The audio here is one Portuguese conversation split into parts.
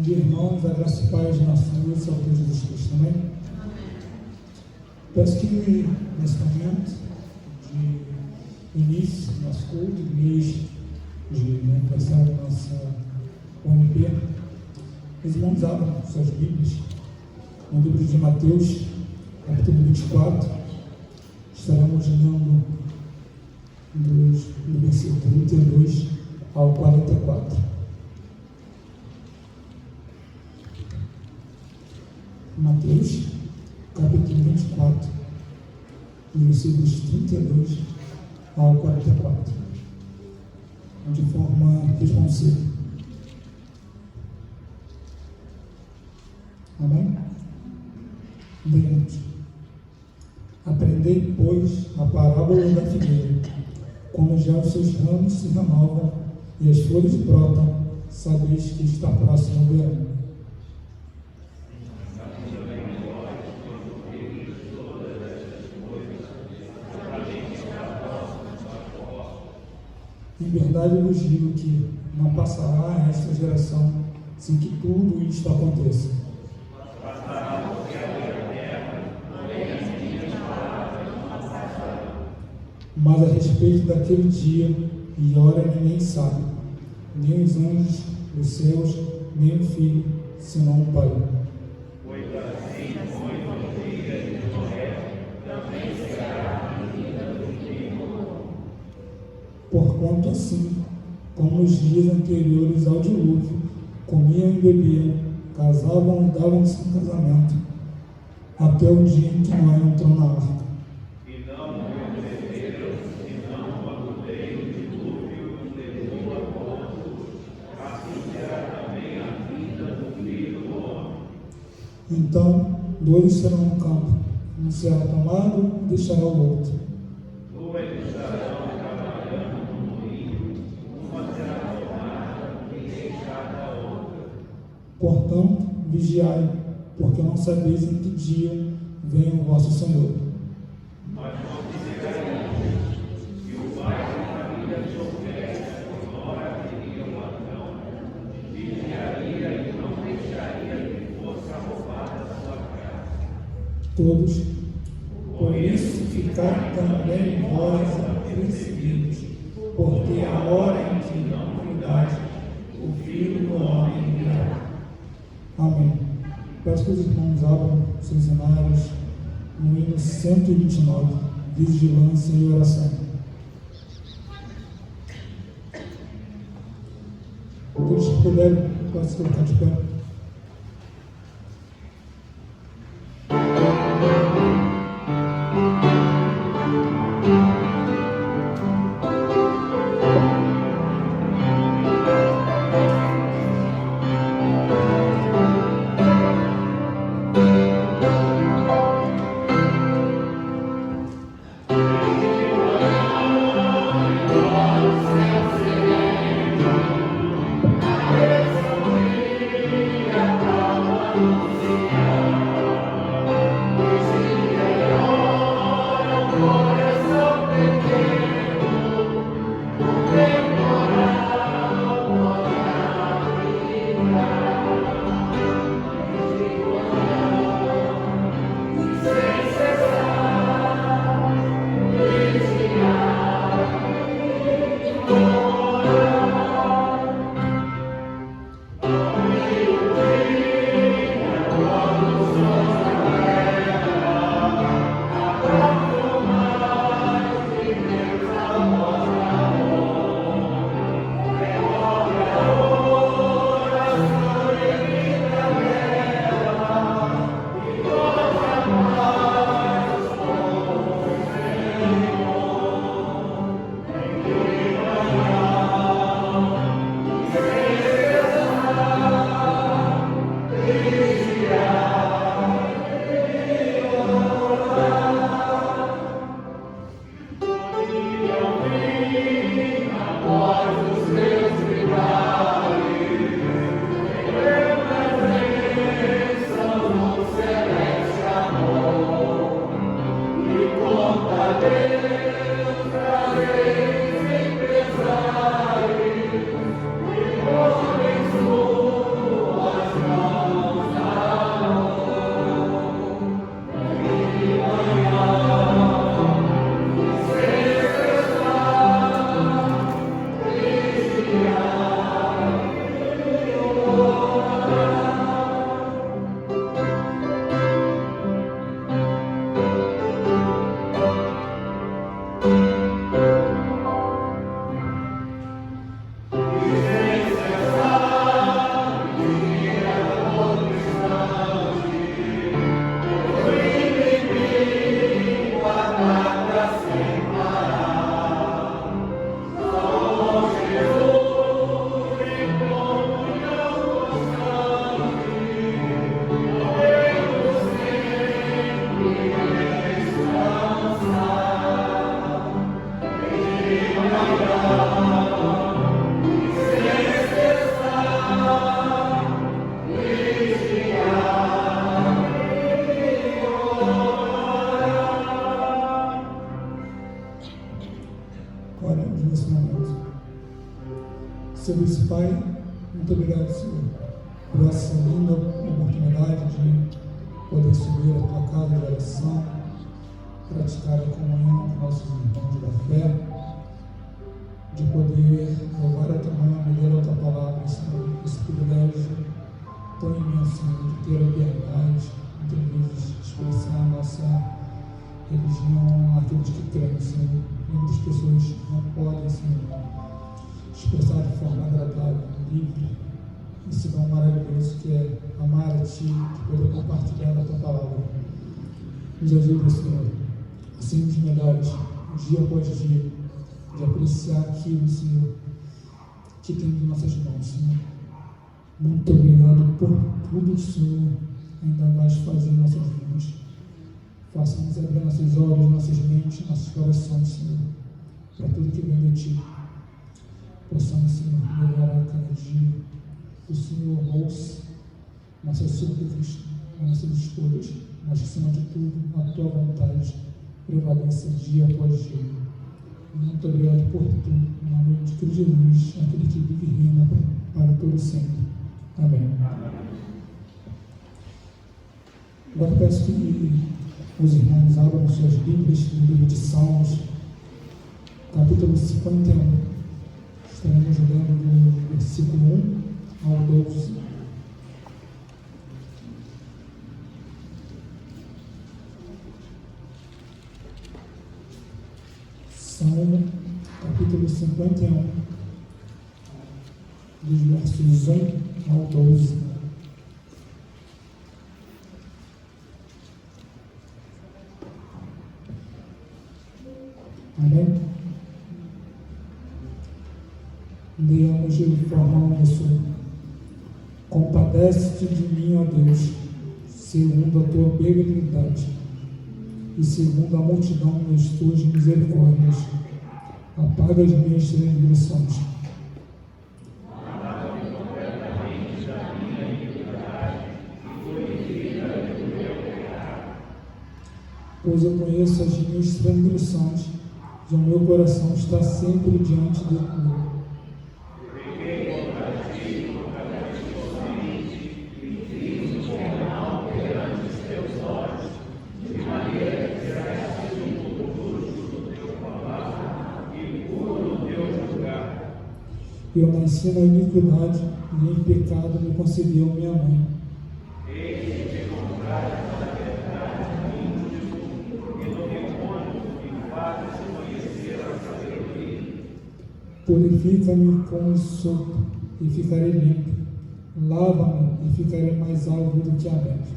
dia, irmãos, a graça e paz de nosso Senhor e Salvador Jesus Cristo. Amém? Peço que nesse momento de início do nosso culto, do mês de aniversário da nossa OMP, os irmãos abram suas Bíblias no livro de Mateus, capítulo 24. Estaremos lendo do versículo 32 ao 44. Mateus, capítulo 24, versículos 32 ao 44, de forma responsiva. Amém? Lemos. Aprendei, pois, a parábola da figueira. Quando já os seus ramos se renovam e as folhas brotam, sabeis que está próximo o verão. Em verdade eu vos digo que não passará esta geração sem que tudo isto aconteça. Mas a respeito daquele dia e hora ninguém sabe, nem os anjos dos céus, nem o Filho, senão o Pai. Porquanto assim, como nos dias anteriores ao dilúvio, comiam e bebiam, casavam e davam-se em casamento, até o dia em que Noé entrou na arca. E não obedeceram, senão quando veio o dilúvio e levou a todos, assim será também a vida do Filho do Homem. Então, dois serão no campo, um será tomado e deixará o outro. Dois estarão Portanto, vigiai, porque não sabeis em que dia vem o vosso Senhor. Mas não vigiai, e o Pai da família soubesse, por hora viria o ladrão, vigiaria e não deixaria que fosse roubada a sua casa. Todos, por isso, ficai também vós apercebidos, porque a hora em que não cuidais, o Filho do Homem virá. Amém. Peço que os irmãos abram seus cenários no hino 129, vigilância e oração. Todos que puderem, podem se colocar de pé. Oramos nesse momento. Senhor esse Pai, muito obrigado, Senhor, por essa linda oportunidade de poder subir a tua casa de oração, praticar a comunhão com nossos irmãos da fé, de poder louvar a tua mão, ler a tua palavra, Senhor, esse privilégio tão imenso, Senhor, de ter a liberdade, muitas vezes, expressar a nossa religião àqueles que creem, Senhor. Muitas pessoas não podem, Senhor, expressar de forma agradável, livre, esse dom maravilhoso que é amar a Ti, de poder compartilhar a Tua palavra. Nos ajuda, Senhor, a sermos melhores, dia após dia, de apreciar aquilo, Senhor, que tem em nossas mãos, Senhor. Muito obrigado por tudo, Senhor, ainda mais fazer em nossas vidas. Faça-nos abrir nossos olhos, nossas mentes, nossos corações, Senhor, para tudo que vem de Ti. Possamos, Senhor, melhorar a cada dia. O Senhor ouça nossas súplicas, nossas escolhas, mas, acima de tudo, a Tua vontade prevaleça dia após dia. Muito obrigado por tudo. Em nome de Cristo Jesus, aquele que vive e reina para todo sempre. Amém. Agora peço que os irmãos abram suas Bíblias no livro de Salmos, capítulo 51. Estaremos lendo do versículo 1 ao 12. Salmo, capítulo 51, dos versos 1 ao 12. Amém? Leamos de forma uníssona. Compadece-te de mim, ó Deus, segundo a tua benignidade e segundo a multidão das tuas misericórdias. Apaga as minhas transgressões. Pois eu conheço as minhas transgressões e o meu coração está sempre diante de ti. Eu nasci na iniquidade e em pecado me concebeu minha mãe. Purifica-me com sopo e ficarei limpo. Lava-me e ficarei mais alvo do que a neve.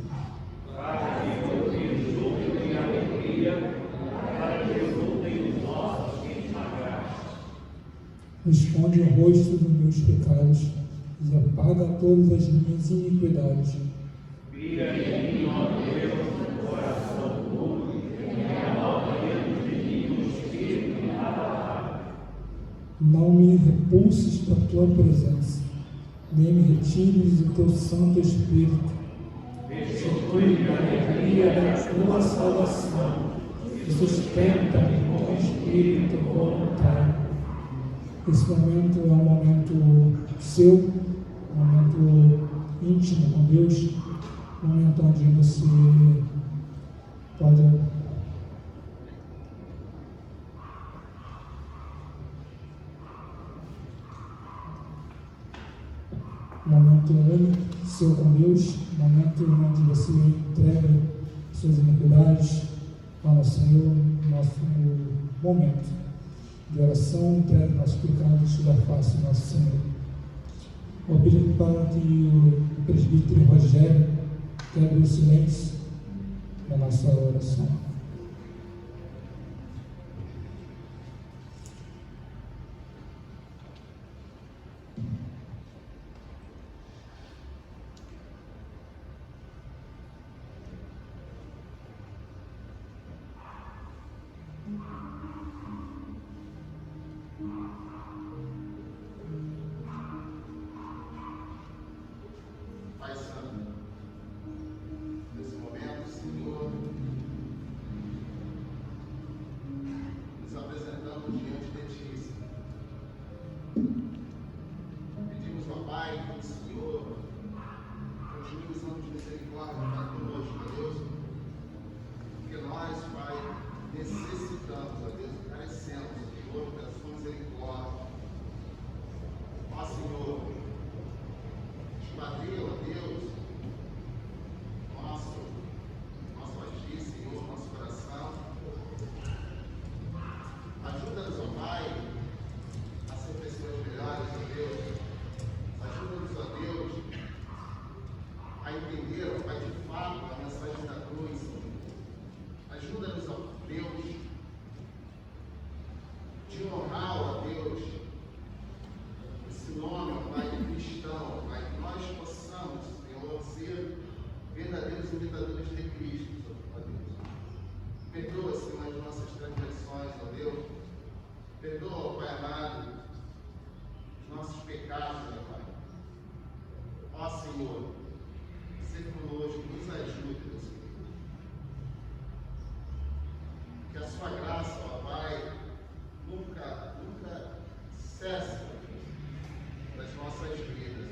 Esconde o rosto dos meus pecados e apaga todas as minhas iniquidades. Cria em mim, ó Deus, um coração puro, e renova dentro de mim um espírito inabalável. Não me repulses da tua presença, nem me retires do teu Santo Espírito. Restitui a alegria da tua salvação e sustenta-me com o espírito voluntário. Esse momento é um momento seu, um momento íntimo com Deus, um momento onde você pode momento único seu com Deus, momento onde você entrega suas iniquidades ao Senhor, nosso momento de oração, entregue nossos pecados da face do nosso Senhor. Vou pedir para que o presbítero Rogério quebre o silêncio da nossa oração. Pai, que o Senhor continue usando de misericórdia para conosco, ó Deus, porque nós, Pai, necessitamos, ó Deus, carecemos, Senhor, da sua misericórdia. Ó Senhor, esquadrila, ó Deus, nosso agir, Senhor, nosso coração. Ajuda-nos, ó Pai, a ser pessoas melhores, ó Deus. Ajuda-nos, ó Deus, a entender, ó Pai, de fato, a mensagem da cruz. Ajuda-nos, ó Deus, de honrar, ó Deus, esse nome, ó Pai, de cristão, ó Pai, que nós possamos, Senhor, ser verdadeiros imitadores de Cristo, ó Deus. Perdoa, Senhor, as nossas transgressões, ó Deus. Perdoa, ó Pai amado, os nossos pecados, ó Pai. Ó Senhor, ser conosco, nos ajude, Deus. Que a sua graça, ó Pai, nunca cesse das nossas vidas.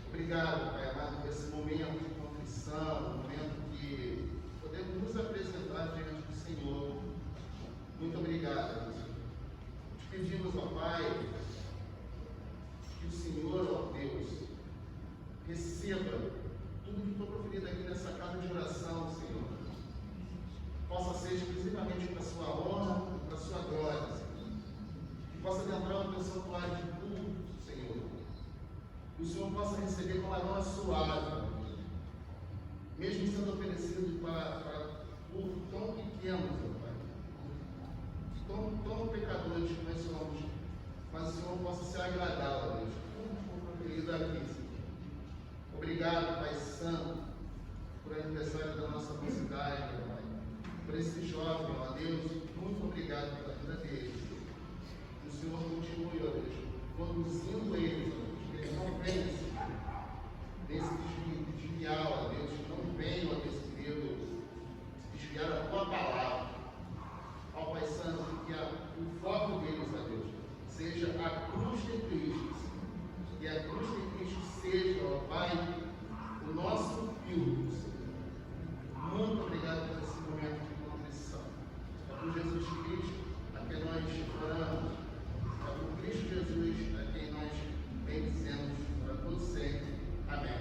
Obrigado, Pai amado, por esse momento de contrição, um momento que podemos nos apresentar diante do Senhor. Muito obrigado, Deus. Te pedimos, ó Pai, que o Senhor, ó Deus, receba tudo que foi proferido aqui nessa casa de oração, Senhor. Possa ser exclusivamente para a sua honra e para a sua glória, Senhor. Que possa adentrar no teu santuário de culto, Senhor. Que o Senhor possa receber com uma mão suave, mesmo sendo oferecido por tão pequenos, ó Pai, tão pecadores que nós somos, mas o Senhor possa ser agradável, ó Deus, como proferido aqui, Senhor. Obrigado, Pai Santo, por aniversário da nossa mocidade, ó Pai, por esse jovem, ó Deus, muito obrigado pela vida deles. Que o Senhor continue, ó Deus, conduzindo eles, ó Deus, que eles não venham, Senhor, desse desviar, ó Deus, que não venham, ó Deus, querido, se desviar da tua palavra. Ó Pai Santo, que o foco deles, ó Deus, seja a cruz de Cristo, Senhor. Que a cruz de Cristo seja, ó Pai, o nosso filho, Senhor. Muito obrigado por esse momento de contrição. É por Jesus Cristo a quem nós oramos. É por Cristo Jesus a quem nós bendizemos para todo sempre. Amém.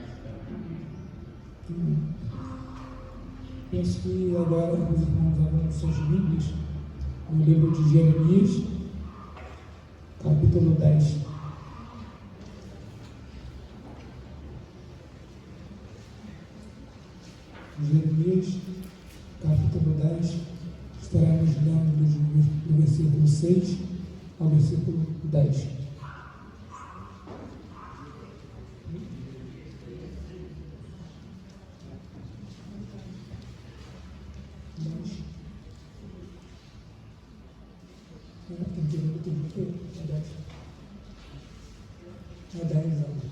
Penso que agora os irmãos abrem suas Bíblias no livro de Jeremias, capítulo 10. Jeremias, capítulo 10, estaremos lendo do versículo 6 ao versículo 10. É 10 anos.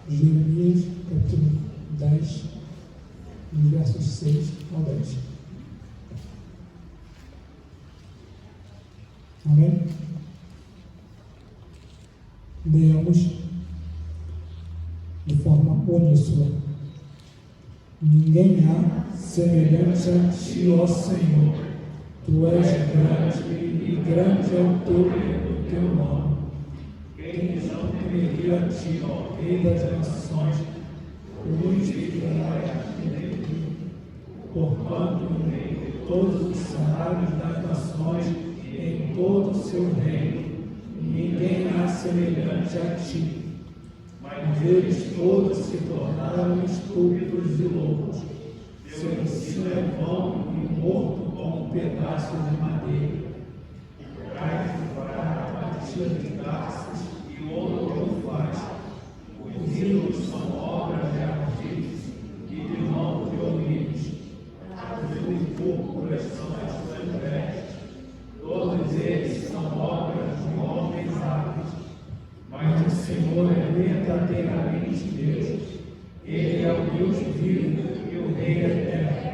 Jeremias, capítulo 10, versos 6 ao 10. Amém? Leamos de forma uníssona. Ninguém há semelhante a ti, ó Senhor. Tu és grande e grande é o teu nome. Quem não temeria a ti, ó Rei das nações, luz brilhará aqui dentro, porquanto no meio de todos os cenários das nações, em todo o seu reino, ninguém há semelhante a ti. Mas eles todos se tornaram estúpidos e loucos. Seu ensino é vão e morto como um pedaço de madeira. Traz de prata, batida de garças e ouro de ufaz. Os ídolos são obras de artífice e de mão de olivos. Azul e púrpura são as suas vestes. Todos eles são obras de homens hábeis. Mas o Senhor é verdadeiramente Deus. Ele é o Deus vivo e o Rei eterno.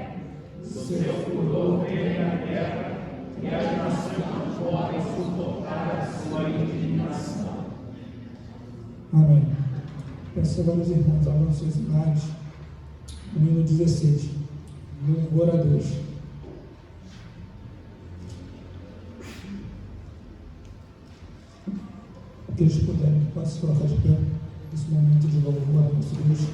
seu furor reine na terra, e as nações não podem suportar a sua indignação. Amém. Peço agora os irmãos, abram suas imagens. No hino 16. Louvor a Deus. Aqueles que puderem, podem se colocar de pé nesse momento de louvor a nosso Deus.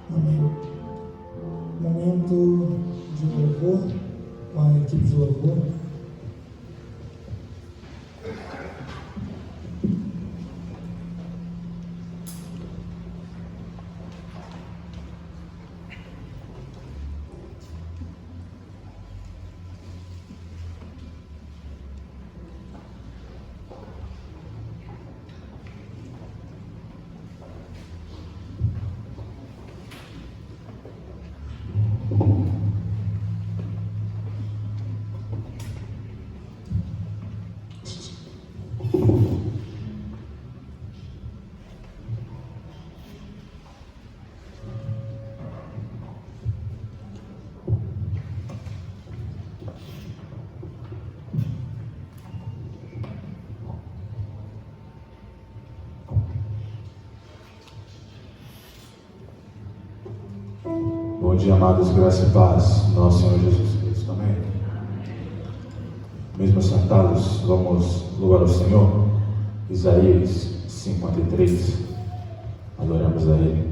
Amém. Momento de louvor com a equipe de louvor. Bom dia, amados, graça e paz, nosso Senhor Jesus Cristo, amém. Mesmo sentados, vamos louvar ao Senhor. Isaías 53, adoramos a Ele.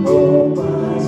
Oh, mais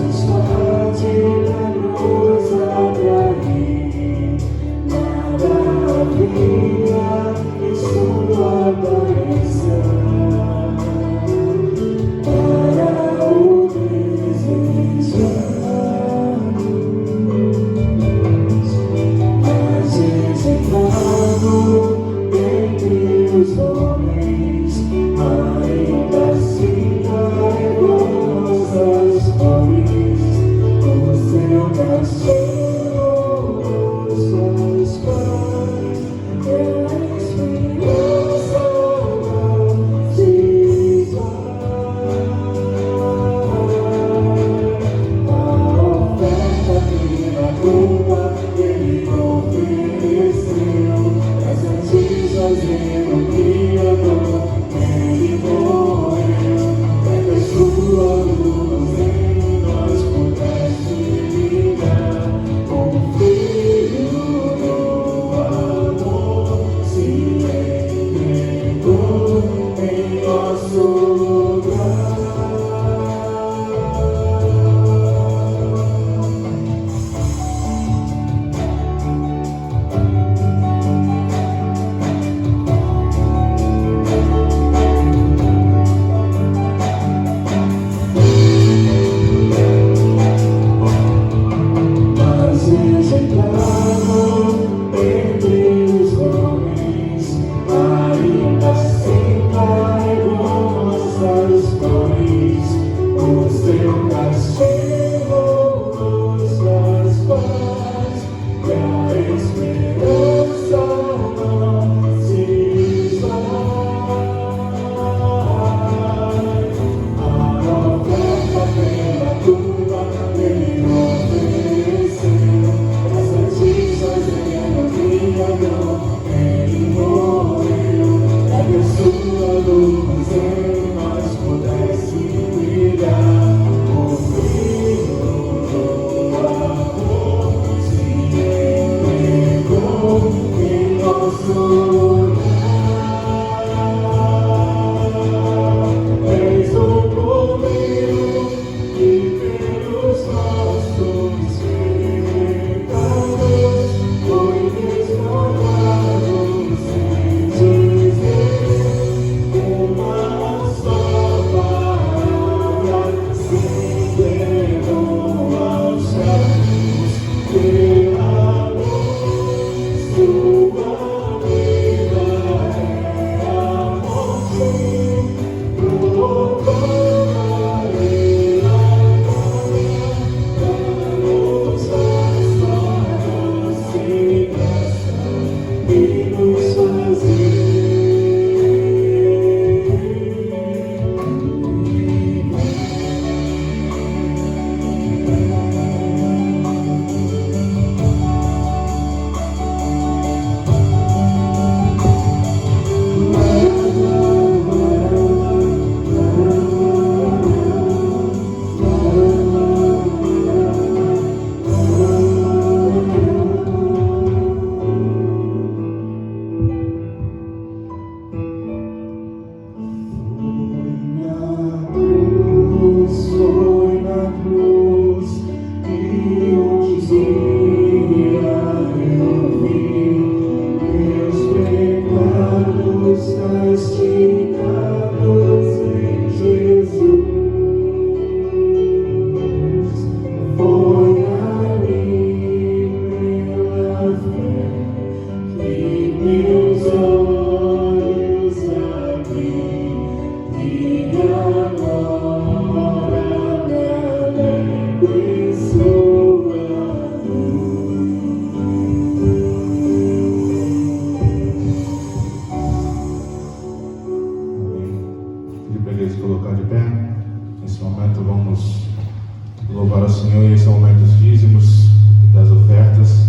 louvar ao Senhor, e esse é o momento dos dízimos, das ofertas,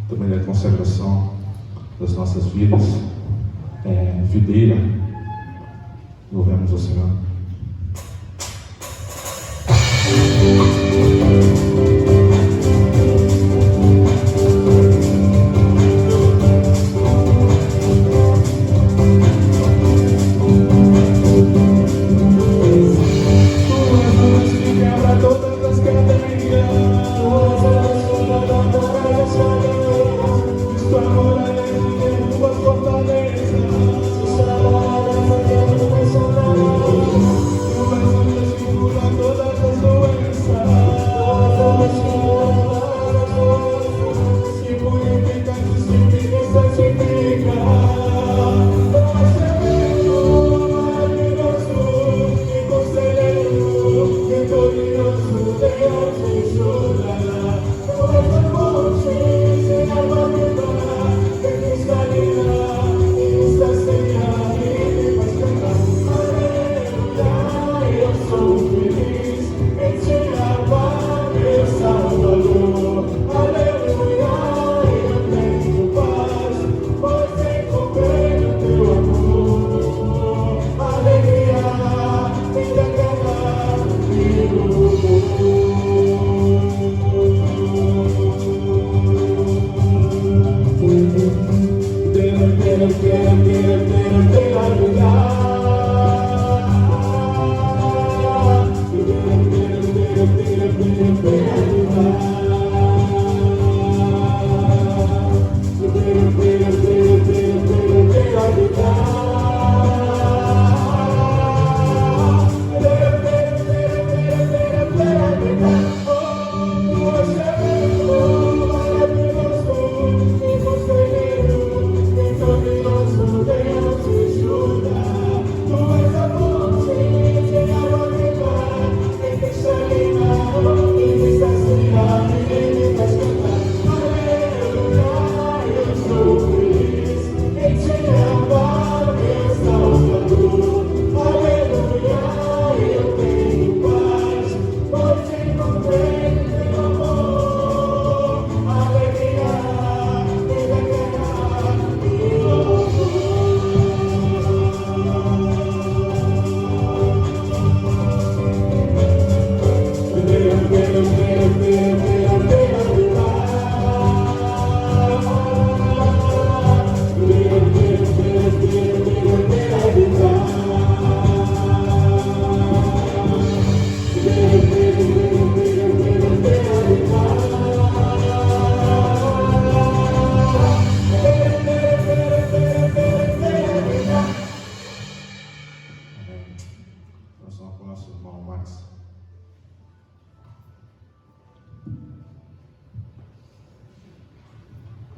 também da consagração das nossas vidas. Videira, louvemos ao Senhor.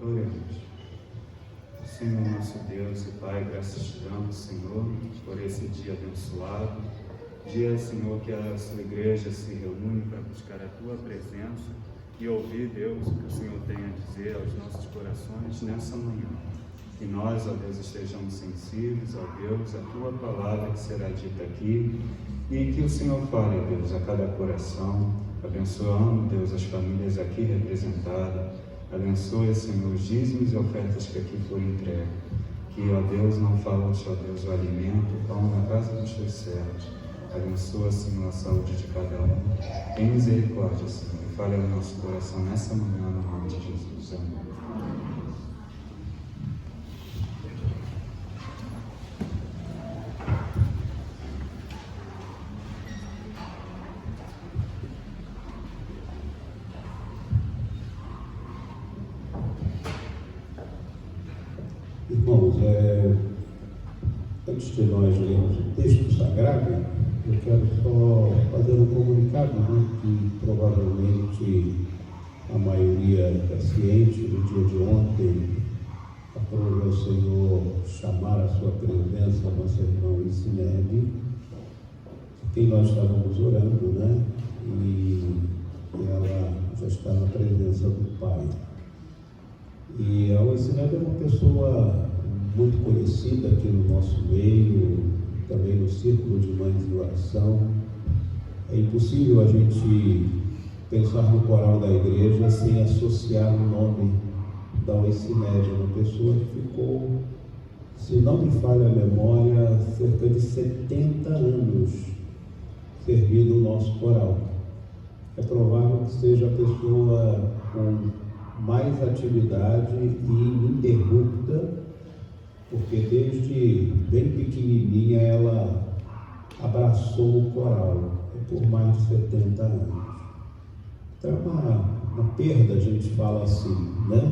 Oremos. Senhor nosso Deus e Pai, graças te damos, Senhor, por esse dia abençoado. Dia, Senhor, que a sua igreja se reúne para buscar a tua presença e ouvir, Deus, o que o Senhor tem a dizer aos nossos corações nessa manhã. Que nós, ó Deus, estejamos sensíveis, ó Deus, a tua palavra que será dita aqui, e que o Senhor fale, ó Deus, a cada coração, abençoando, Deus, as famílias aqui representadas. Abençoe, Senhor, os dízimos e ofertas que aqui foram entregues. Que, ó Deus, não falte, ó Deus, o alimento, o pão na casa dos teus servos. Abençoa, Senhor, a saúde de cada um. Em misericórdia, Senhor, e fale ao nosso coração nessa manhã, no nome de Jesus. Amém. Irmãos, antes de nós lermos o texto sagrado, eu quero só fazer um comunicado, né, que provavelmente a maioria está ciente. No dia de ontem, aprovou o Senhor chamar a sua presença a nossa irmã Isinebe, quem nós estávamos orando, né? E ela já está na presença do Pai. E a Isinebe é uma pessoa muito conhecida aqui no nosso meio, também no círculo de mães de oração. É impossível a gente pensar no coral da igreja sem associar o nome da Oicimed, uma pessoa que ficou, se não me falha a memória, cerca de 70 anos servindo o nosso coral. É provável que seja a pessoa com mais atividade e ininterrupta, porque desde bem pequenininha ela abraçou o coral, por mais de 70 anos. Então é uma perda, a gente fala assim, né?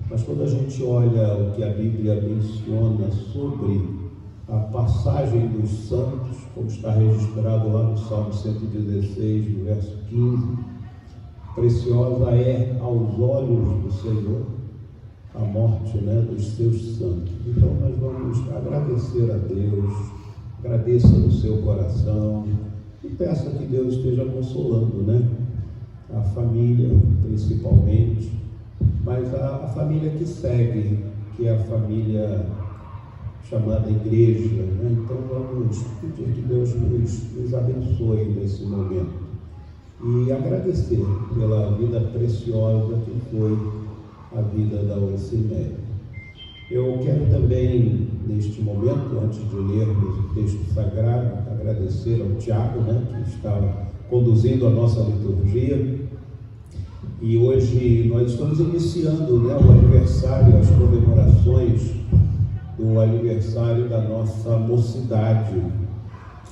Mas quando a gente olha o que a Bíblia menciona sobre a passagem dos santos, como está registrado lá no Salmo 116, no verso 15, preciosa é aos olhos do Senhor a morte, né, dos seus santos. Então nós vamos agradecer a Deus, agradeça no seu coração e peça que Deus esteja consolando, né, a família principalmente, mas a família que segue, que é a família chamada igreja, né? Então vamos pedir que Deus nos abençoe nesse momento e agradecer pela vida preciosa que foi a vida da Oicimed. Eu quero também, neste momento, antes de lermos o texto sagrado, agradecer ao Tiago, né, que estava conduzindo a nossa liturgia. E hoje nós estamos iniciando, né, o aniversário, as comemorações do aniversário da nossa mocidade.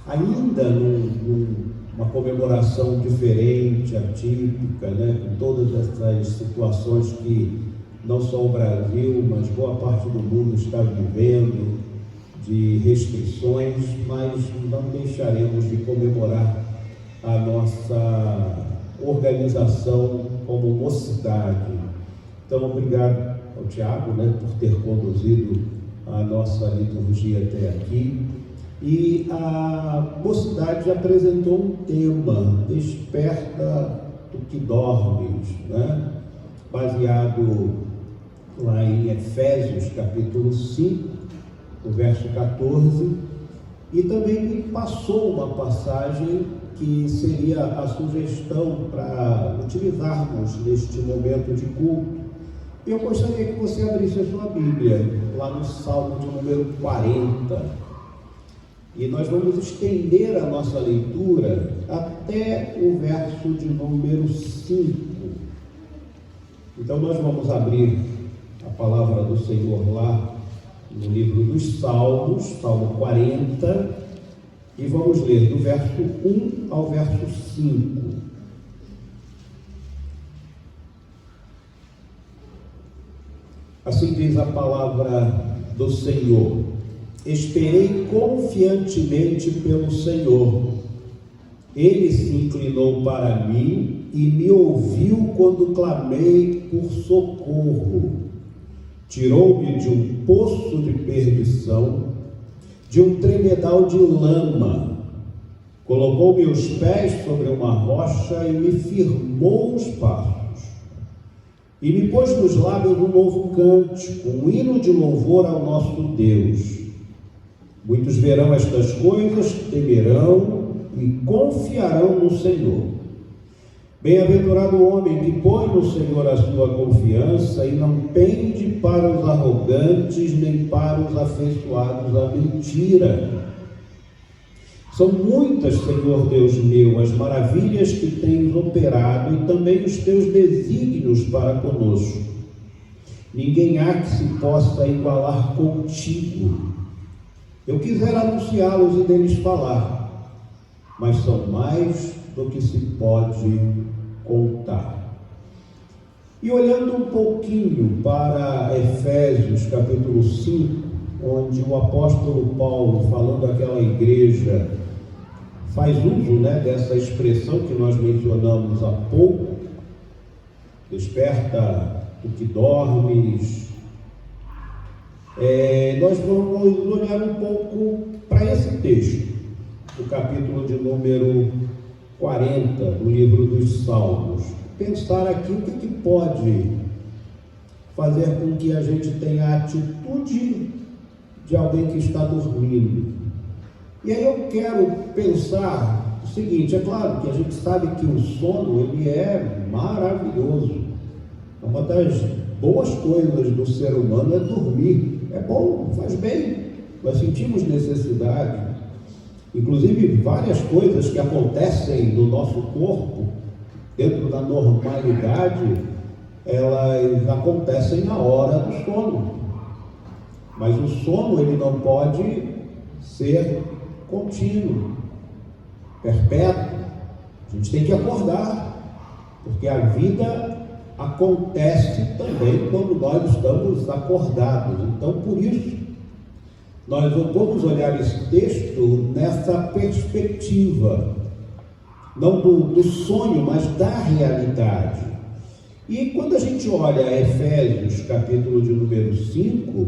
Ainda numa comemoração diferente, atípica, né, com todas essas situações que não só o Brasil, mas boa parte do mundo está vivendo, de restrições, mas não deixaremos de comemorar a nossa organização como mocidade. Então, obrigado ao Tiago, né, por ter conduzido a nossa liturgia até aqui. E a mocidade apresentou um tema, desperta do que dormes, né, baseado lá em Efésios, capítulo 5, o verso 14, e também me passou uma passagem que seria a sugestão para utilizarmos neste momento de culto. Eu gostaria que você abrisse a sua Bíblia, lá no Salmo de número 40, e nós vamos estender a nossa leitura até o verso de número 5. Então nós vamos abrir a palavra do Senhor lá no livro dos Salmos, Salmo 40, e vamos ler do verso 1 ao verso 5. Assim diz a palavra do Senhor: esperei confiantemente pelo Senhor. Ele se inclinou para mim e me ouviu quando clamei por socorro. Tirou-me de um poço de perdição, de um tremedal de lama. Colocou meus pés sobre uma rocha e me firmou os passos. E me pôs nos lábios um novo cântico, um hino de louvor ao nosso Deus. Muitos verão estas coisas, temerão e confiarão no Senhor. Bem-aventurado o homem que põe no Senhor a sua confiança e não pende para os arrogantes, nem para os afeiçoados à mentira. São muitas, Senhor Deus meu, as maravilhas que tens operado e também os teus desígnios para conosco. Ninguém há que se possa igualar contigo. Eu quisera anunciá-los e deles falar, mas são mais do que se pode contar. E olhando um pouquinho para Efésios capítulo 5, onde o apóstolo Paulo, falando àquela igreja, faz uso, né, dessa expressão que nós mencionamos há pouco, desperta do que dormes. Nós vamos olhar um pouco para esse texto, o capítulo de número 40 do livro dos Salmos. Pensar aqui o que pode fazer com que a gente tenha a atitude de alguém que está dormindo. E aí eu quero pensar o seguinte: é claro que a gente sabe que o sono ele é maravilhoso. Uma das boas coisas do ser humano é dormir. É bom, faz bem. Nós sentimos necessidade. Inclusive, várias coisas que acontecem no nosso corpo, dentro da normalidade, elas acontecem na hora do sono. Mas o sono ele não pode ser contínuo, perpétuo. A gente tem que acordar, porque a vida acontece também quando nós estamos acordados. Então, por isso, nós vamos olhar esse texto nessa perspectiva, não do sonho, mas da realidade. E quando a gente olha Efésios, capítulo de número 5,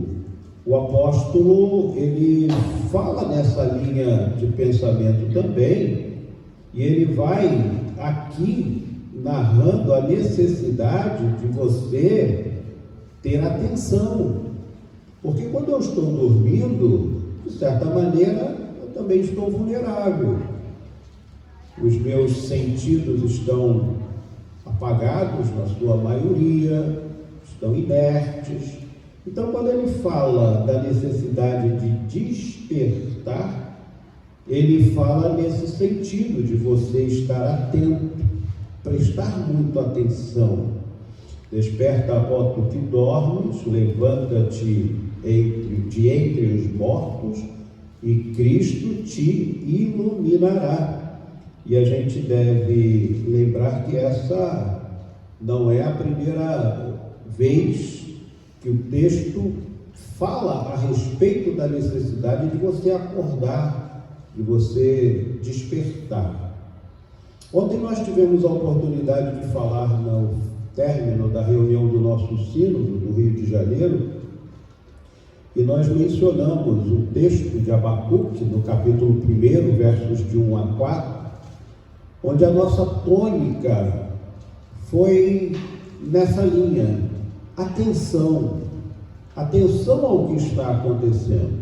o apóstolo, ele fala nessa linha de pensamento também, e ele vai aqui narrando a necessidade de você ter atenção. Porque quando eu estou dormindo, de certa maneira, eu também estou vulnerável. Os meus sentidos estão apagados, na sua maioria, estão inertes. Então, quando ele fala da necessidade de despertar, ele fala nesse sentido de você estar atento, prestar muito atenção. Desperta, ó tu que dormes, levanta-te de entre os mortos e Cristo te iluminará. E a gente deve lembrar que essa não é a primeira vez que o texto fala a respeito da necessidade de você acordar, de você despertar. Ontem nós tivemos a oportunidade de falar no término da reunião do nosso sínodo do Rio de Janeiro, e nós mencionamos o texto de Abacuque, no capítulo 1, versos de 1 a 4, onde a nossa tônica foi nessa linha: atenção ao que está acontecendo.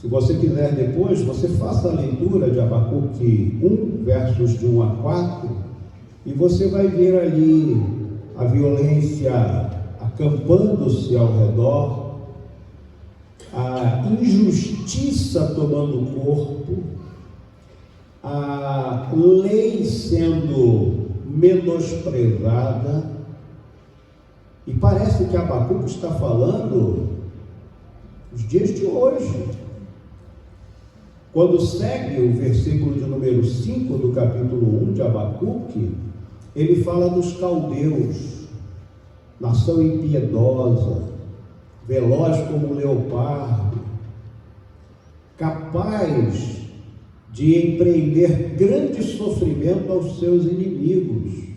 Se você quiser depois, você faça a leitura de Abacuque 1, versos de 1 a 4, e você vai ver ali a violência acampando-se ao redor, a injustiça tomando corpo, a lei sendo menosprezada. E parece que Abacuque está falando dos dias de hoje. Quando segue o versículo de número 5 do capítulo 1 de Abacuque, ele fala dos caldeus, nação impiedosa, veloz como um leopardo, capaz de empreender grande sofrimento aos seus inimigos.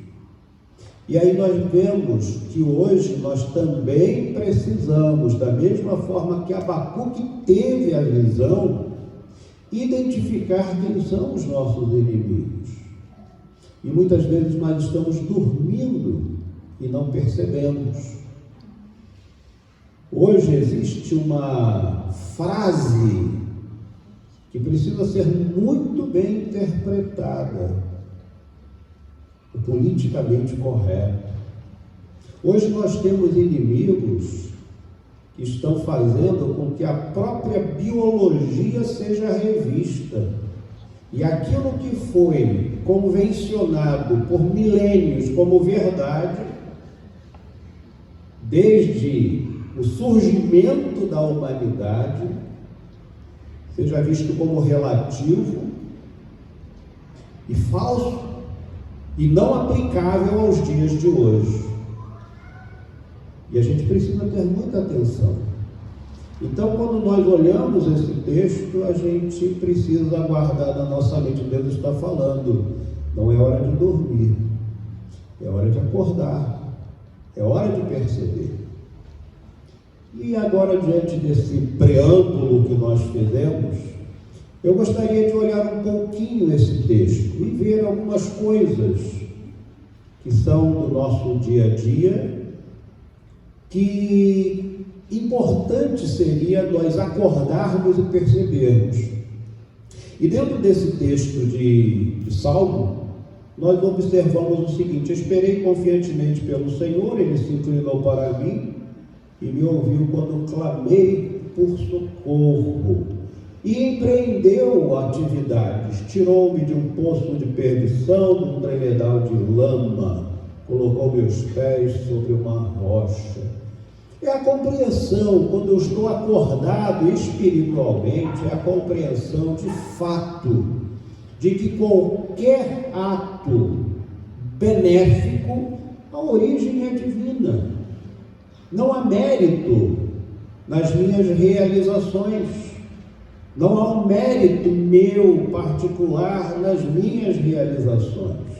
E aí nós vemos que hoje nós também precisamos, da mesma forma que Abacuque teve a visão, identificar quem são os nossos inimigos. E muitas vezes nós estamos dormindo e não percebemos. Hoje existe uma frase que precisa ser muito bem interpretada, o politicamente correto. Hoje nós temos inimigos que estão fazendo com que a própria biologia seja revista. E aquilo que foi convencionado por milênios como verdade, desde o surgimento da humanidade, seja visto como relativo e falso e não aplicável aos dias de hoje. E a gente precisa ter muita atenção. Então, quando nós olhamos esse texto, a gente precisa guardar na nossa mente: Deus está falando, não é hora de dormir, é hora de acordar, é hora de perceber. E agora, diante desse preâmbulo que nós fizemos, eu gostaria de olhar um pouquinho esse texto e ver algumas coisas que são do nosso dia a dia, que importante seria nós acordarmos e percebermos. E dentro desse texto de Salmo, nós observamos o seguinte: esperei confiantemente pelo Senhor, Ele se inclinou para mim e me ouviu quando clamei por socorro. E empreendeu atividades, tirou-me de um poço de perdição, de um tremedal de lama, colocou meus pés sobre uma rocha. É a compreensão, quando eu estou acordado espiritualmente, é a compreensão de fato, de que qualquer ato benéfico, a origem é divina. Não há mérito nas minhas realizações, não há um mérito meu particular nas minhas realizações.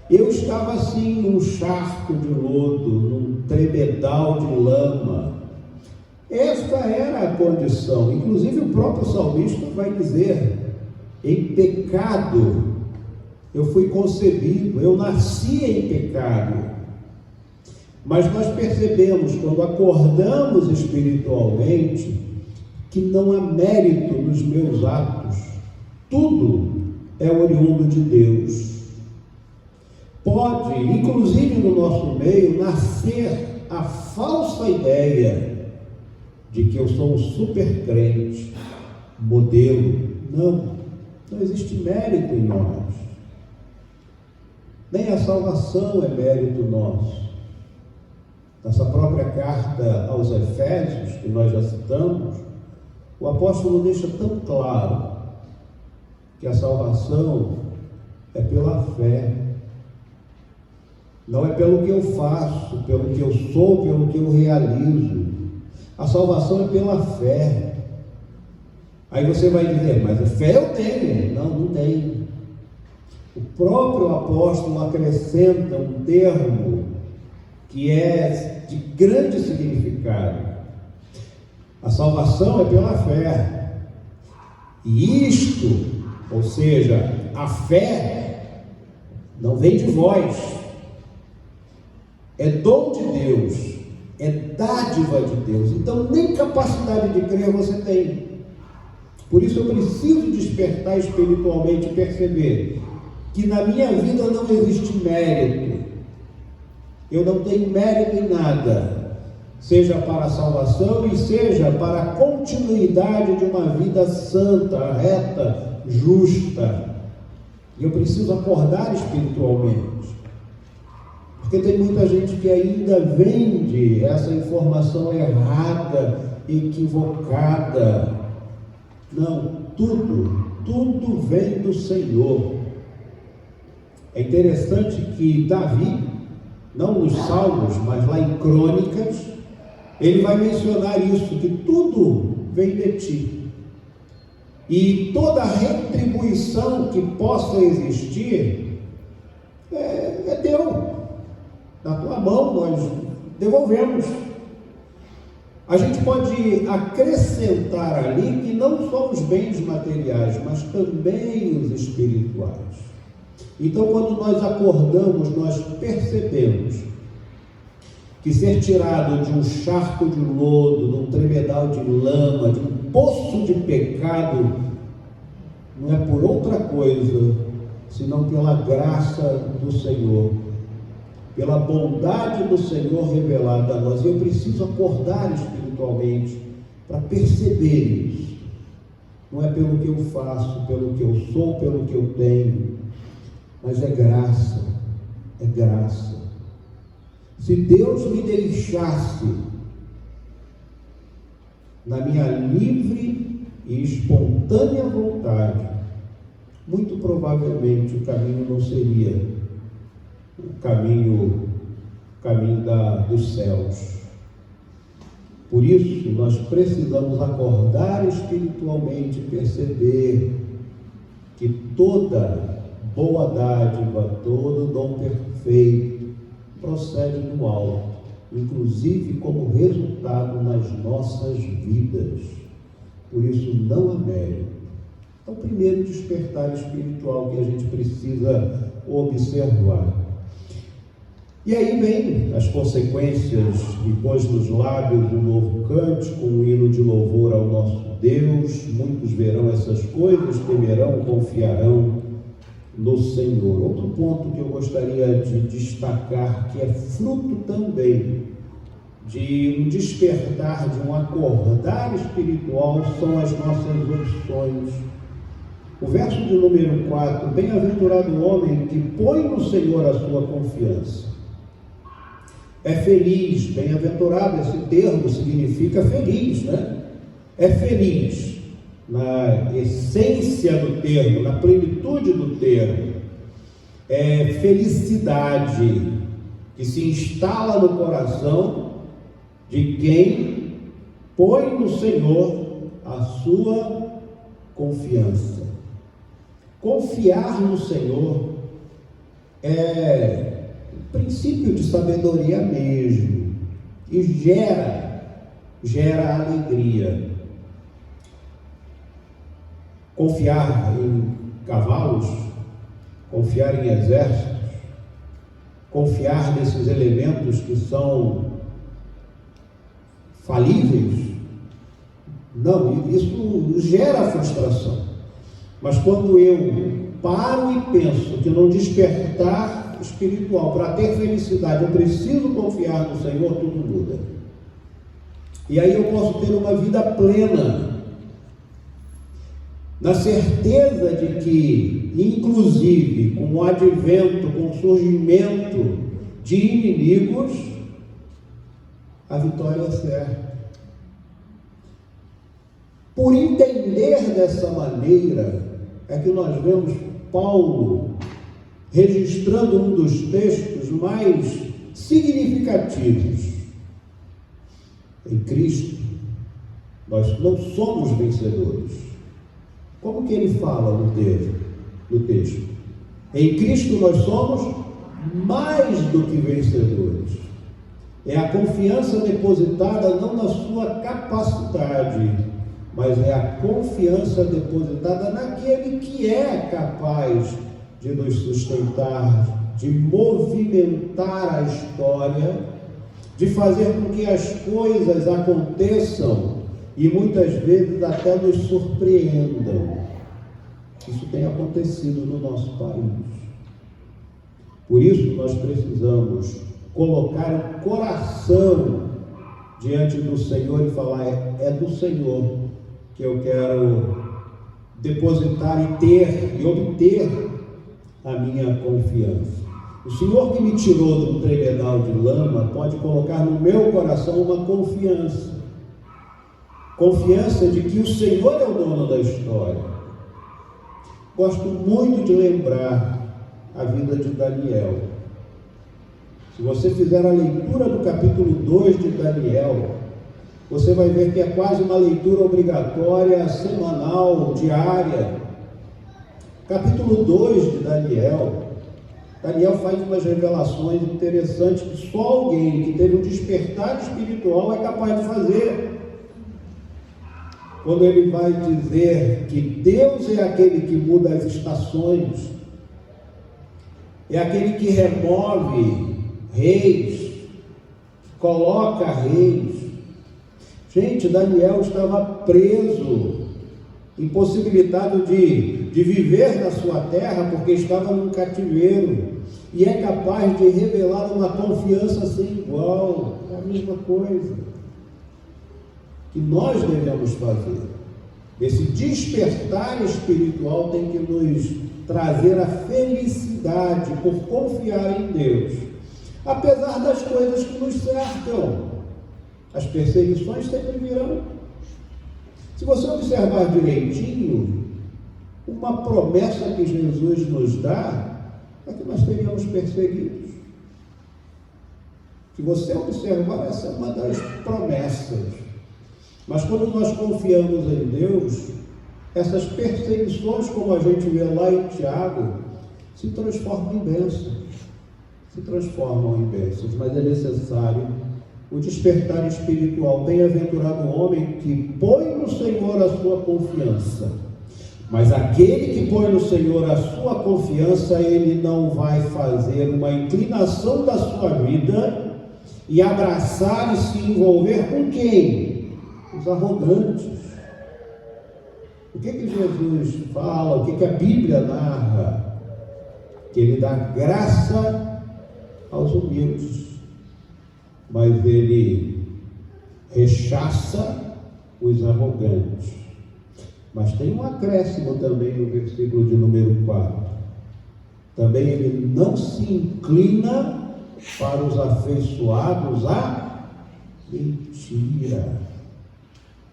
Eu estava assim num charco de lodo, num tremedal de lama. Esta era a condição. Inclusive o próprio salmista vai dizer: em pecado eu fui concebido, eu nasci em pecado. Mas nós percebemos, quando acordamos espiritualmente, que não há mérito nos meus atos, tudo é oriundo de Deus. Pode, inclusive no nosso meio, nascer a falsa ideia de que eu sou um super crente, modelo. Não existe mérito em nós. Nem a salvação é mérito nosso. Nessa própria carta aos Efésios, que nós já citamos, o apóstolo deixa tão claro que a salvação é pela fé. Não é pelo que eu faço, pelo que eu sou, pelo que eu realizo. A salvação é pela fé. Aí você vai dizer: mas a fé eu tenho. Não tenho. O próprio apóstolo acrescenta um termo que é de grande significado. A salvação é pela fé. E isto, ou seja, a fé, não vem de vós. É dom de Deus, é dádiva de Deus. Então nem capacidade de crer você tem. Por isso eu preciso despertar espiritualmente e perceber que na minha vida não existe mérito. Eu não tenho mérito em nada, seja para a salvação e seja para a continuidade de uma vida santa, reta, justa. E eu preciso acordar espiritualmente. Porque tem muita gente que ainda vende essa informação errada, equivocada. Não, tudo vem do Senhor. É interessante que Davi, não nos Salmos, mas lá em Crônicas, ele vai mencionar isso, que tudo vem de ti. E toda retribuição que possa existir é teu. Na tua mão nós devolvemos. A gente pode acrescentar ali que não só os bens materiais, mas também os espirituais. Então, quando nós acordamos, nós percebemos que ser tirado de um charco de lodo, de um tremedal de lama, de um poço de pecado, não é por outra coisa, senão pela graça do Senhor, pela bondade do Senhor revelada a nós. E eu preciso acordar espiritualmente para perceber isso. Não é pelo que eu faço, pelo que eu sou, pelo que eu tenho, mas é graça, é graça. Se Deus me deixasse na minha livre e espontânea vontade, muito provavelmente o caminho não seria o caminho dos céus. Por isso, nós precisamos acordar espiritualmente e perceber que toda boa dádiva, todo dom perfeito procede do alto, inclusive como resultado nas nossas vidas. Por isso não há mérito. É o primeiro despertar espiritual que a gente precisa observar. E aí vem as consequências, e pôs nos lábios um novo cântico, um hino de louvor ao nosso Deus. Muitos verão essas coisas, temerão, confiarão no Senhor. Outro ponto que eu gostaria de destacar, que é fruto também de um despertar, de um acordar espiritual, são as nossas opções. O verso de número 4, bem-aventurado o homem que põe no Senhor a sua confiança. É feliz, bem-aventurado, esse termo significa feliz, né? É feliz, na essência do termo, na plenitude do termo. É felicidade que se instala no coração de quem põe no Senhor a sua confiança. Confiar no Senhor é um princípio de sabedoria mesmo, e gera alegria. Confiar em cavalos, confiar em exércitos, confiar nesses elementos que são falíveis, não, isso gera frustração. Mas quando eu paro e penso que no despertar espiritual, para ter felicidade, eu preciso confiar no Senhor, tudo muda. E aí eu posso ter uma vida plena, na certeza de que, inclusive, com o advento, com o surgimento de inimigos, a vitória é certa. Por entender dessa maneira, é que nós vemos Paulo registrando um dos textos mais significativos. Em Cristo, nós não somos vencedores. Como que ele fala no texto? Em Cristo nós somos mais do que vencedores. É a confiança depositada não na sua capacidade, mas é a confiança depositada naquele que é capaz de nos sustentar, de movimentar a história, de fazer com que as coisas aconteçam e muitas vezes até nos surpreendam. Isso tem acontecido no nosso país. Por isso nós precisamos colocar o coração diante do Senhor e falar: é do Senhor que eu quero depositar e ter e obter a minha confiança. O Senhor que me tirou do tremedal de lama pode colocar no meu coração uma confiança de que o Senhor é o dono da história. Gosto muito de lembrar a vida de Daniel. Se você fizer a leitura do capítulo 2 de Daniel, você vai ver que é quase uma leitura obrigatória, semanal, diária. Capítulo 2 de Daniel faz umas revelações interessantes que só alguém que teve um despertar espiritual é capaz de fazer. Quando ele vai dizer que Deus é aquele que muda as estações, é aquele que remove reis, coloca reis. Gente, Daniel estava preso, impossibilitado de viver na sua terra, porque estava num cativeiro, e é capaz de revelar uma confiança sem igual. É a mesma coisa que nós devemos fazer. Esse despertar espiritual tem que nos trazer a felicidade por confiar em Deus, apesar das coisas que nos cercam. As perseguições sempre virão. Se você observar direitinho, uma promessa que Jesus nos dá é que nós teríamos perseguidos. Se você observar, essa é uma das promessas. Mas quando nós confiamos em Deus, essas perseguições, como a gente vê lá em Tiago, se transformam em bênçãos. Se transformam em bênçãos, mas é necessário o despertar espiritual. Bem-aventurado o homem que põe no Senhor a sua confiança. Mas aquele que põe no Senhor a sua confiança, ele não vai fazer uma inclinação da sua vida e abraçar e se envolver com quem? Os arrogantes. O que Jesus fala, o que a Bíblia narra? Que ele dá graça aos humildes, mas ele rechaça os arrogantes. Mas tem um acréscimo também no versículo de número 4. Também ele não se inclina para os afeiçoados à mentira.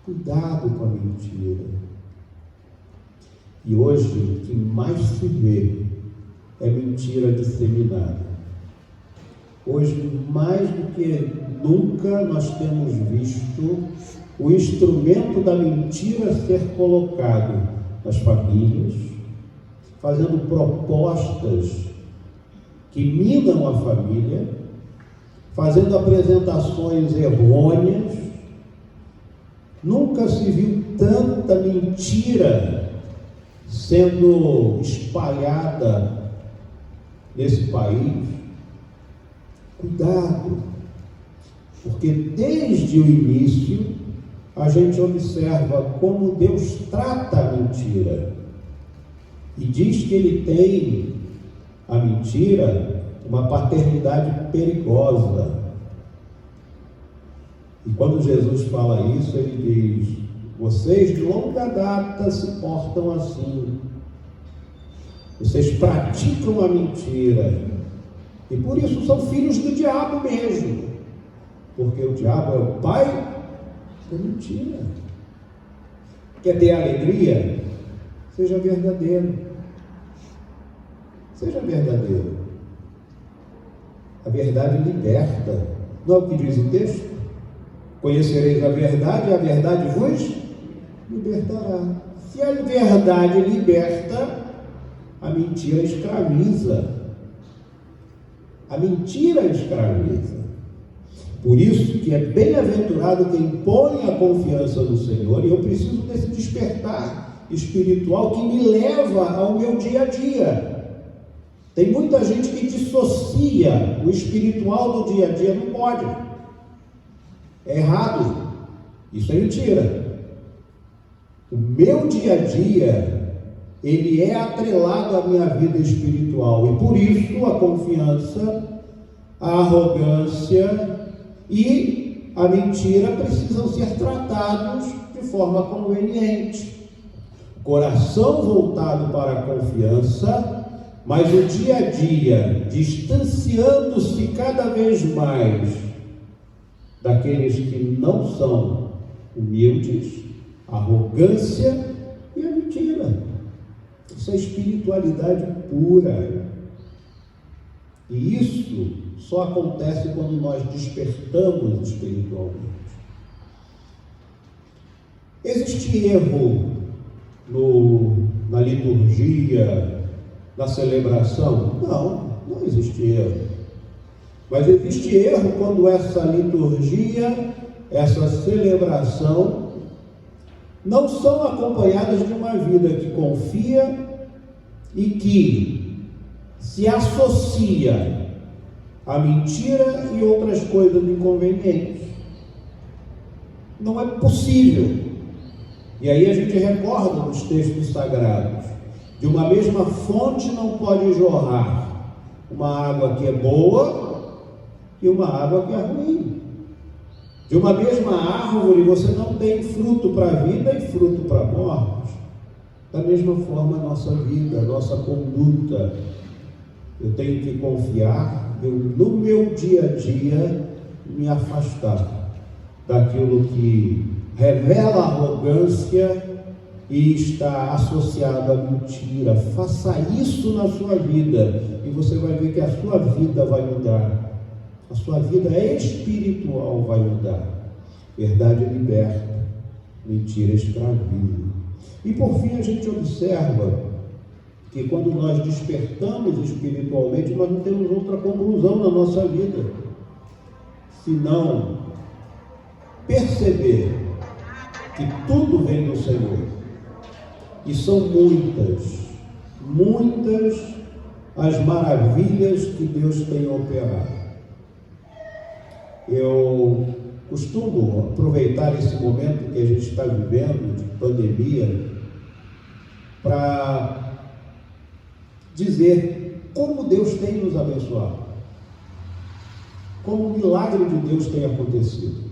Cuidado com a mentira. E hoje o que mais se vê é mentira disseminada. Hoje, mais do que nunca, nós temos visto o instrumento da mentira ser colocado nas famílias, fazendo propostas que minam a família, fazendo apresentações errôneas. Nunca se viu tanta mentira sendo espalhada nesse país. Cuidado, porque desde o início a gente observa como Deus trata a mentira e diz que ele tem a mentira uma paternidade perigosa. E quando Jesus fala isso, ele diz: vocês de longa data se portam assim, vocês praticam a mentira, e por isso são filhos do diabo mesmo, porque o diabo é o pai da mentira. Quer ter alegria? Seja verdadeiro. Seja verdadeiro. A verdade liberta. Não é o que diz o texto? Conhecereis a verdade, e a verdade vos libertará. Se a verdade liberta, a mentira escraviza. A mentira escraviza. Por isso que é bem-aventurado quem põe a confiança no Senhor, e eu preciso desse despertar espiritual que me leva ao meu dia a dia. Tem muita gente que dissocia o espiritual do dia a dia, não pode. É errado. Isso é mentira. O meu dia a dia, ele é atrelado à minha vida espiritual, e por isso a confiança, a arrogância e a mentira precisam ser tratados de forma conveniente. Coração voltado para a confiança, mas o dia a dia distanciando-se cada vez mais daqueles que não são humildes, arrogância e a mentira. Isso é espiritualidade pura. E isso só acontece quando nós despertamos espiritualmente. Existe erro na liturgia, na celebração? Não existe erro. Mas existe erro quando essa liturgia, essa celebração, não são acompanhadas de uma vida que confia e que se associa a mentira e outras coisas inconvenientes. Não é possível. E aí a gente recorda nos textos sagrados: de uma mesma fonte não pode jorrar uma água que é boa e uma água que é ruim. De uma mesma árvore você não tem fruto para a vida e fruto para a morte. Da mesma forma a nossa vida, a nossa conduta. Eu tenho que confiar, no meu dia a dia, me afastar daquilo que revela arrogância e está associado à mentira. Faça isso na sua vida e você vai ver que a sua vida vai mudar. A sua vida espiritual vai mudar. Verdade liberta, mentira escraviza. E por fim a gente observa que quando nós despertamos espiritualmente, nós não temos outra conclusão na nossa vida, senão perceber que tudo vem do Senhor. E são muitas as maravilhas que Deus tem operado. Eu costumo aproveitar esse momento que a gente está vivendo de pandemia para dizer como Deus tem nos abençoado, como o milagre de Deus tem acontecido.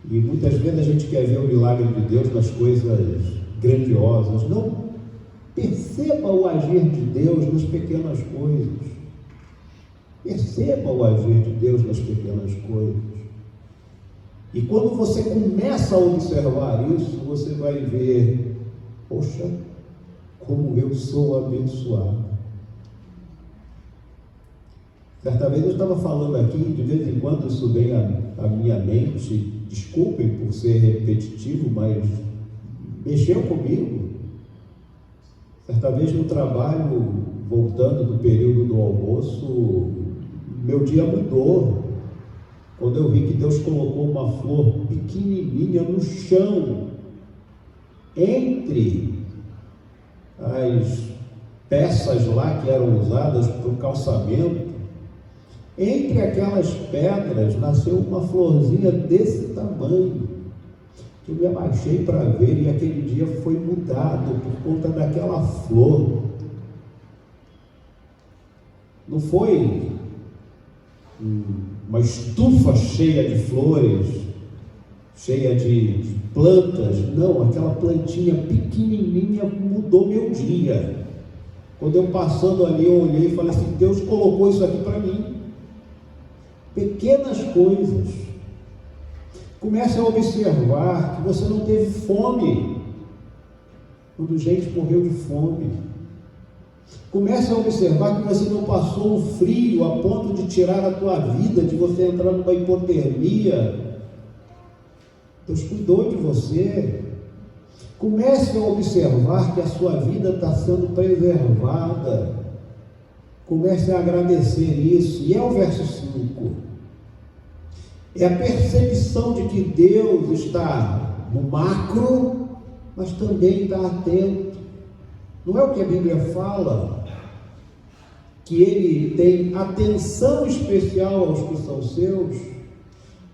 E muitas vezes a gente quer ver o milagre de Deus nas coisas grandiosas. Não, perceba o agir de Deus nas pequenas coisas. Perceba o agir de Deus nas pequenas coisas. E quando você começa a observar isso, você vai ver, poxa, como eu sou abençoado. Certa vez eu estava falando aqui, de vez em quando isso vem à minha mente, desculpem por ser repetitivo, mas mexeu comigo. Certa vez no trabalho, voltando do período do almoço, meu dia mudou. Quando eu vi que Deus colocou uma flor pequenininha no chão, entre as peças lá que eram usadas para o calçamento, entre aquelas pedras nasceu uma florzinha desse tamanho. Eu me abaixei para ver e aquele dia foi mudado por conta daquela flor. Não foi uma estufa cheia de flores, cheia de plantas, não, aquela plantinha pequenininha mudou meu dia. Quando eu passando ali, eu olhei e falei assim, Deus colocou isso aqui para mim. Pequenas coisas. Comece a observar que você não teve fome quando gente morreu de fome. Comece a observar que você não passou um frio a ponto de tirar a tua vida, de você entrar numa hipotermia. Deus cuidou de você. Comece a observar que a sua vida está sendo preservada. Comece a agradecer isso. E é o verso 5. É a percepção de que Deus está no macro, mas também está atento. Não é o que a Bíblia fala? Que Ele tem atenção especial aos que são seus,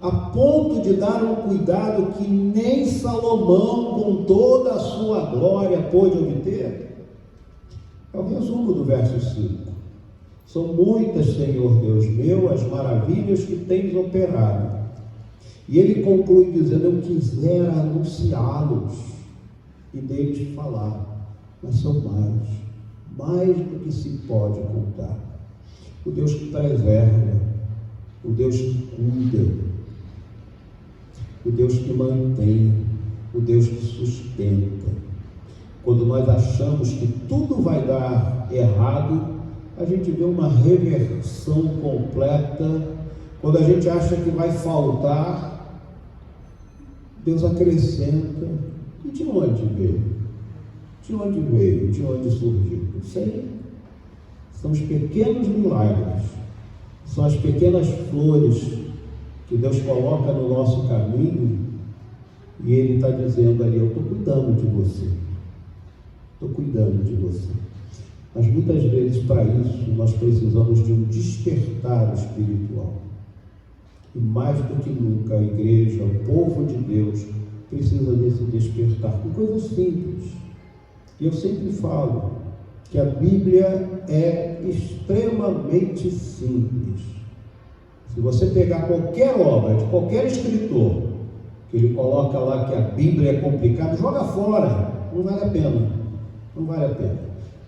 a ponto de dar um cuidado que nem Salomão, com toda a sua glória, pôde obter? É o resumo do verso 5. São muitas, Senhor Deus meu, as maravilhas que tens operado. E ele conclui dizendo, eu quisera anunciá-los e deles falar, mas são mais do que se pode contar. O Deus que preserva, o Deus que cuida, o Deus que mantém, o Deus que sustenta. Quando nós achamos que tudo vai dar errado, a gente vê uma reversão completa. Quando a gente acha que vai faltar, Deus acrescenta. E de onde veio? De onde veio? De onde surgiu? Não sei. São os pequenos milagres, são as pequenas flores que Deus coloca no nosso caminho, e Ele está dizendo ali, eu estou cuidando de você, estou cuidando de você. Mas muitas vezes, para isso, nós precisamos de um despertar espiritual. E mais do que nunca, a igreja, o povo de Deus, precisa desse despertar, com coisas simples. E eu sempre falo que a Bíblia é extremamente simples. Se você pegar qualquer obra de qualquer escritor, que ele coloca lá que a Bíblia é complicada, joga fora, não vale a pena, não vale a pena.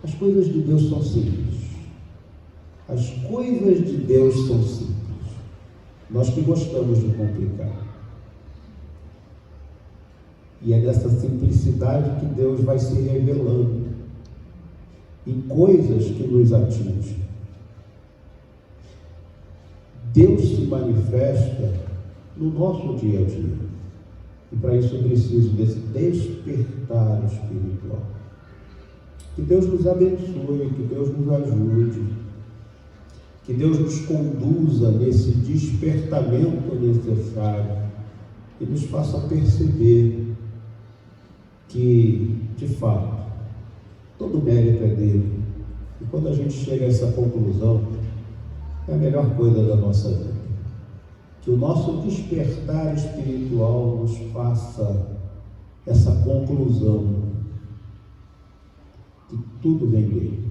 As coisas de Deus são simples. As coisas de Deus são simples. Nós que gostamos de complicar. E é dessa simplicidade que Deus vai se revelando em coisas que nos atingem. Deus se manifesta no nosso dia a dia. E para isso eu preciso desse despertar espiritual. Que Deus nos abençoe, que Deus nos ajude, que Deus nos conduza nesse despertamento necessário e nos faça perceber que, de fato, todo mérito é dele. E quando a gente chega a essa conclusão, é a melhor coisa da nossa vida. Que o nosso despertar espiritual nos faça essa conclusão, que tudo vem dele.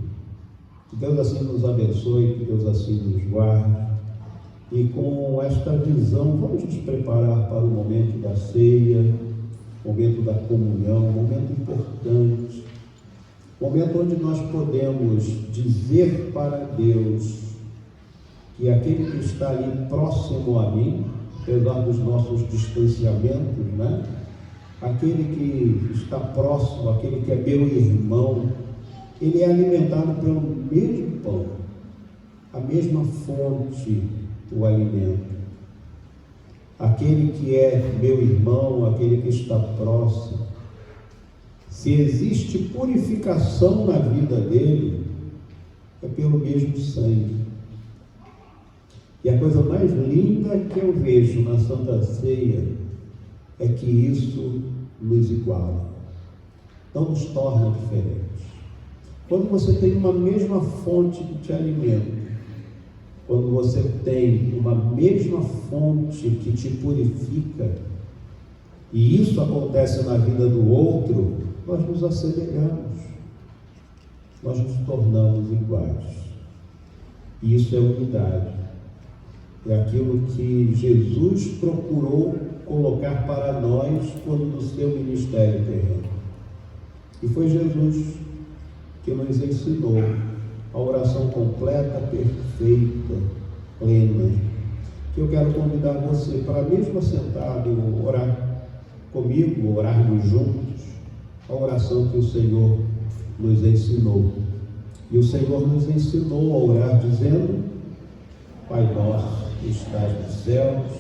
Que Deus assim nos abençoe, que Deus assim nos guarde. E com esta visão, vamos nos preparar para o momento da ceia, momento da comunhão, momento importante, momento onde nós podemos dizer para Deus que aquele que está ali próximo a mim, apesar dos nossos distanciamentos, né? Aquele que está próximo, aquele que é meu irmão, ele é alimentado pelo mesmo pão, a mesma fonte o alimenta. Aquele que é meu irmão, aquele que está próximo, se existe purificação na vida dele, é pelo mesmo sangue. E a coisa mais linda que eu vejo na Santa Ceia é que isso nos iguala, não nos torna diferentes. Quando você tem uma mesma fonte que te alimenta, quando você tem uma mesma fonte que te purifica, e isso acontece na vida do outro, nós nos assemelhamos, nós nos tornamos iguais. E isso é unidade. É aquilo que Jesus procurou colocar para nós quando no seu ministério terreno. E foi Jesus que nos ensinou a oração completa, perfeita, plena. Que eu quero convidar você para, mesmo sentado, orar comigo, orarmos juntos, a oração que o Senhor nos ensinou. E o Senhor nos ensinou a orar dizendo: Pai nosso que estás nos céus,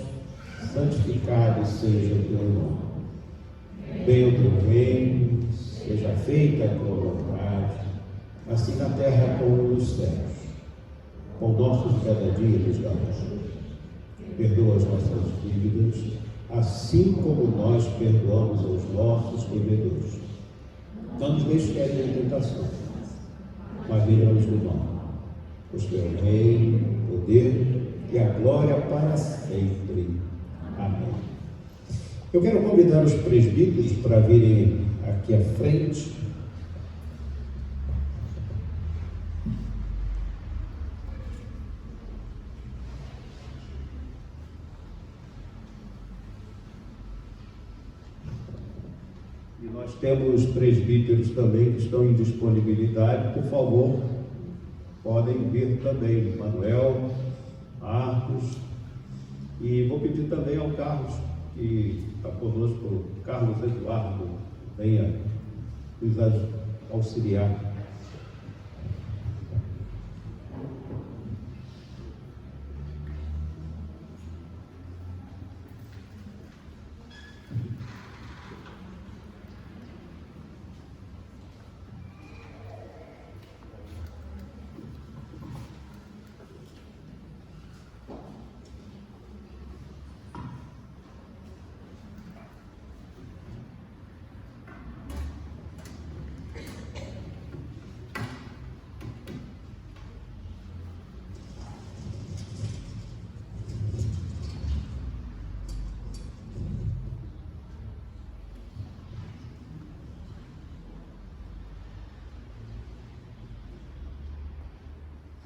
santificado seja o teu nome. Venha o teu reino, seja feita a tua vontade, assim na terra como nos céus. Pão nosso de cada dia nos dá hoje. Perdoa as nossas dívidas, assim como nós perdoamos aos nossos devedores. Não nos deixe cair em tentação, mas livra-nos do mal. Pois teu reino, o poder e a glória para sempre. Amém. Eu quero convidar os presbíteros para virem aqui à frente. E nós temos presbíteros também que estão em disponibilidade. Por favor, podem vir também. Manuel, Marcos. E vou pedir também ao Carlos, que está conosco, Carlos Eduardo, venha nos auxiliar.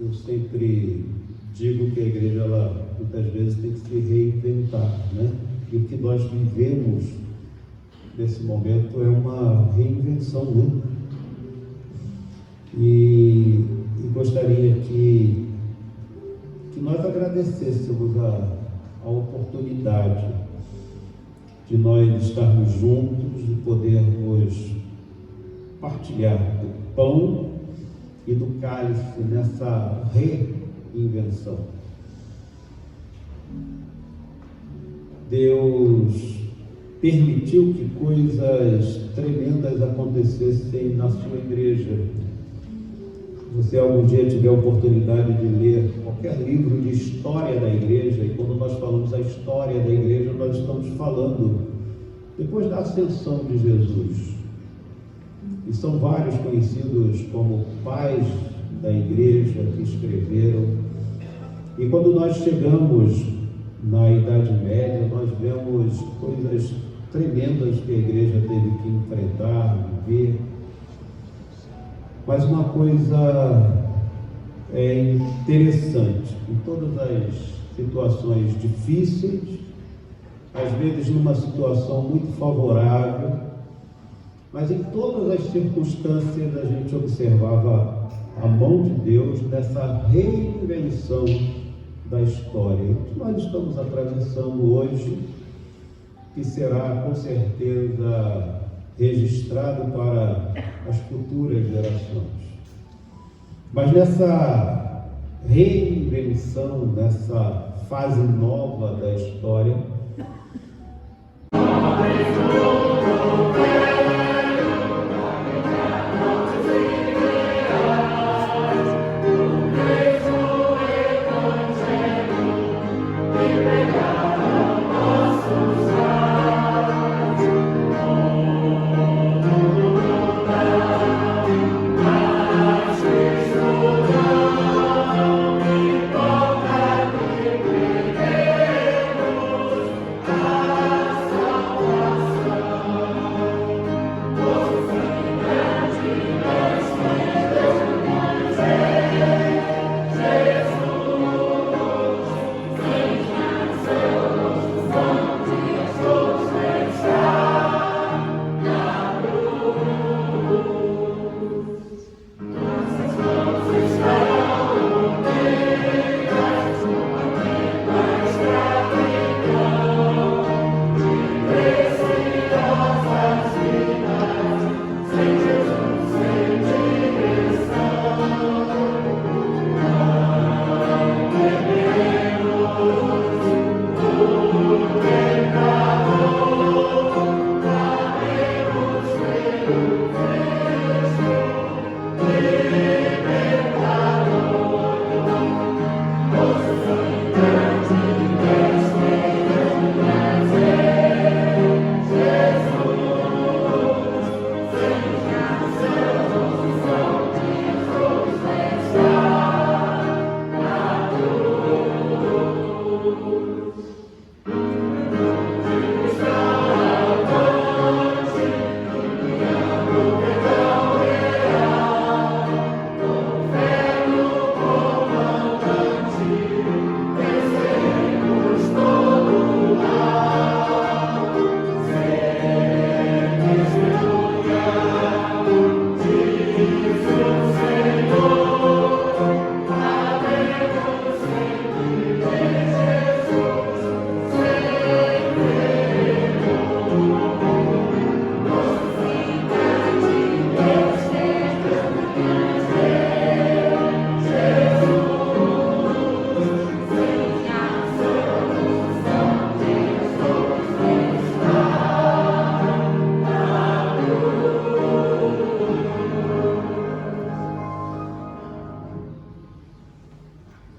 Eu sempre digo que a igreja, ela, muitas vezes, tem que se reinventar, né? E o que nós vivemos nesse momento é uma reinvenção, né? E gostaria que nós agradecêssemos a oportunidade de nós estarmos juntos, de podermos partilhar do pão e do cálice nessa reinvenção. Deus permitiu que coisas tremendas acontecessem na sua igreja. Se você algum dia tiver a oportunidade de ler qualquer livro de história da igreja, e quando nós falamos a história da igreja, nós estamos falando depois da ascensão de Jesus, e são vários conhecidos como pais da igreja que escreveram. E quando nós chegamos na Idade Média, nós vemos coisas tremendas que a igreja teve que enfrentar, viver. Mas uma coisa interessante, em todas as situações difíceis, às vezes numa situação muito favorável, mas em todas as circunstâncias a gente observava a mão de Deus nessa reinvenção da história. O que nós estamos atravessando hoje, que será com certeza registrado para as futuras gerações. Mas nessa reinvenção, nessa fase nova da história,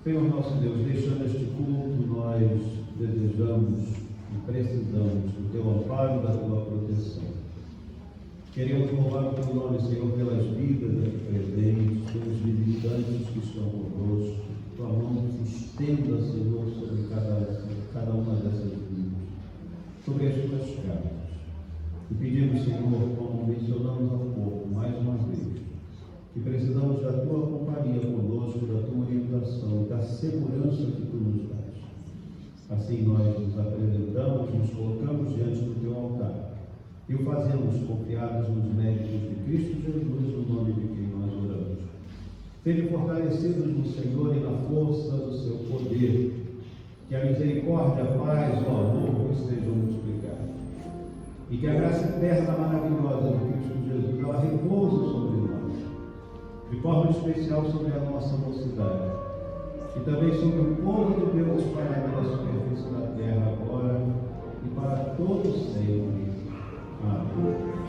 Senhor nosso Deus, deixando este culto, nós desejamos e precisamos do Teu amparo e da Tua proteção. Queremos louvar o Teu nome, Senhor, pelas vidas aqui presentes, pelos visitantes que estão conosco. Tua mão se estenda, Senhor, sobre cada uma dessas vidas, sobre as Tuas casas. E pedimos, Senhor, como mencionamos há pouco, mais uma vez, que precisamos da Tua companhia conosco, da Tua orientação, da segurança que Tu nos dás. Assim nós nos apresentamos, nos colocamos diante do Teu altar e o fazemos confiados nos méritos de Cristo Jesus, no nome de quem nós oramos. Sejam fortalecidos no Senhor e na força do Seu poder, que a misericórdia, a paz, o amor vos sejam multiplicados. E que a graça eterna maravilhosa de Cristo Jesus, ela repouse sobre nós, de forma especial sobre a nossa mocidade, e também sobre o povo de Deus espalhado na superfície da terra, agora e para todos sempre. Amém.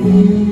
Who's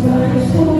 my soul?